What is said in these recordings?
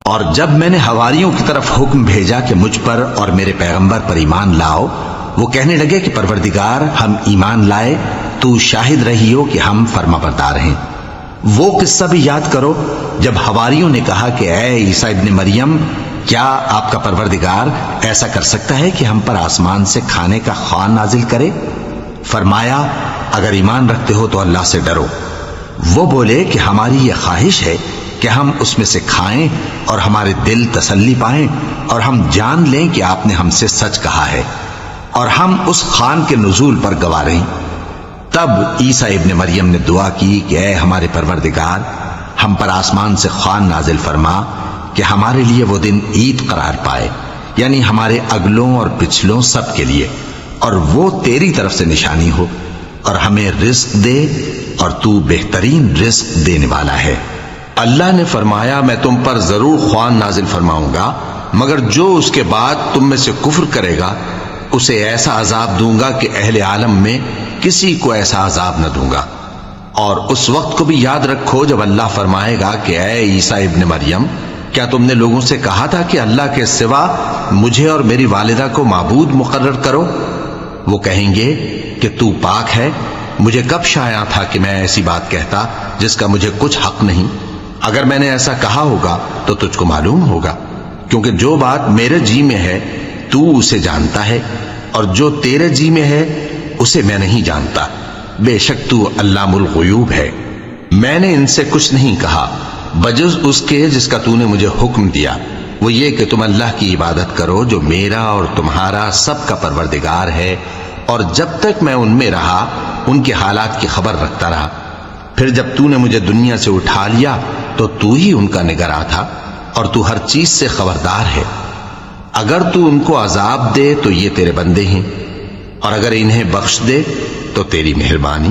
اور جب میں نے حواریوں کی طرف حکم بھیجا کہ مجھ پر اور میرے پیغمبر پر ایمان لاؤ، وہ کہنے لگے کہ پروردگار ہم ایمان لائے، تو شاہد رہی ہو کہ ہم فرما بردار ہیں۔ وہ قصہ بھی یاد کرو جب حواریوں نے کہا کہ اے عیسیٰ ابن مریم، کیا آپ کا پروردگار ایسا کر سکتا ہے کہ ہم پر آسمان سے کھانے کا خوان نازل کرے؟ فرمایا اگر ایمان رکھتے ہو تو اللہ سے ڈرو۔ وہ بولے کہ ہماری یہ خواہش ہے کہ ہم اس میں سے کھائیں اور ہمارے دل تسلی پائیں اور ہم جان لیں کہ آپ نے ہم سے سچ کہا ہے، اور ہم اس خوان کے نزول پر گواہ رہیں۔ تب عیسیٰ ابن مریم نے دعا کی کہ اے ہمارے پروردگار، ہم پر آسمان سے خوان نازل فرما کہ ہمارے لیے وہ دن عید قرار پائے، یعنی ہمارے اگلوں اور پچھلوں سب کے لیے، اور وہ تیری طرف سے نشانی ہو، اور ہمیں رزق دے، اور تو بہترین رزق دینے والا ہے۔ اللہ نے فرمایا میں تم پر ضرور خوان نازل فرماؤں گا، مگر جو اس کے بعد تم میں سے کفر کرے گا اسے ایسا عذاب دوں گا کہ اہل عالم میں کسی کو ایسا عذاب نہ دوں گا۔ اور اس وقت کو بھی یاد رکھو جب اللہ فرمائے گا کہ اے عیسیٰ ابن مریم، کیا تم نے لوگوں سے کہا تھا کہ اللہ کے سوا مجھے اور میری والدہ کو معبود مقرر کرو؟ وہ کہیں گے کہ تو پاک ہے، مجھے کب شایع تھا کہ میں ایسی بات کہتا جس کا مجھے کچھ حق نہیں؟ اگر میں نے ایسا کہا ہوگا تو تجھ کو معلوم ہوگا، کیونکہ جو بات میرے جی میں ہے تو اسے جانتا ہے، اور جو تیرے جی میں ہے اسے میں نہیں جانتا۔ بے شک تو علام الغیوب ہے۔ میں نے ان سے کچھ نہیں کہا بجز اس کے جس کا تو نے مجھے حکم دیا، وہ یہ کہ تم اللہ کی عبادت کرو جو میرا اور تمہارا سب کا پروردگار ہے، اور جب تک میں ان میں رہا ان کے حالات کی خبر رکھتا رہا۔ پھر جب تو نے مجھے دنیا سے اٹھا لیا تو ہی ان کا نگراں تھا، اور تو ہر چیز سے خبردار ہے۔ اگر تو ان کو عذاب دے تو یہ تیرے بندے ہیں، اور اگر انہیں بخش دے تو تیری مہربانی،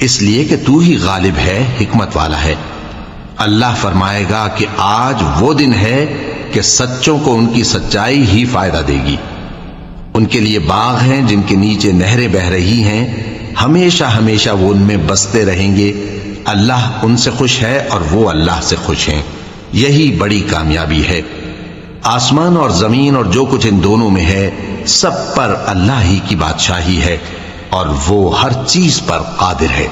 اس لیے کہ تو ہی غالب ہے، حکمت والا ہے۔ اللہ فرمائے گا کہ آج وہ دن ہے کہ سچوں کو ان کی سچائی ہی فائدہ دے گی۔ ان کے لیے باغ ہیں جن کے نیچے نہریں بہہ رہی ہیں، ہمیشہ ہمیشہ وہ ان میں بستے رہیں گے۔ اللہ ان سے خوش ہے اور وہ اللہ سے خوش ہیں، یہی بڑی کامیابی ہے۔ آسمان اور زمین اور جو کچھ ان دونوں میں ہے سب پر اللہ ہی کی بادشاہی ہے، اور وہ ہر چیز پر قادر ہے۔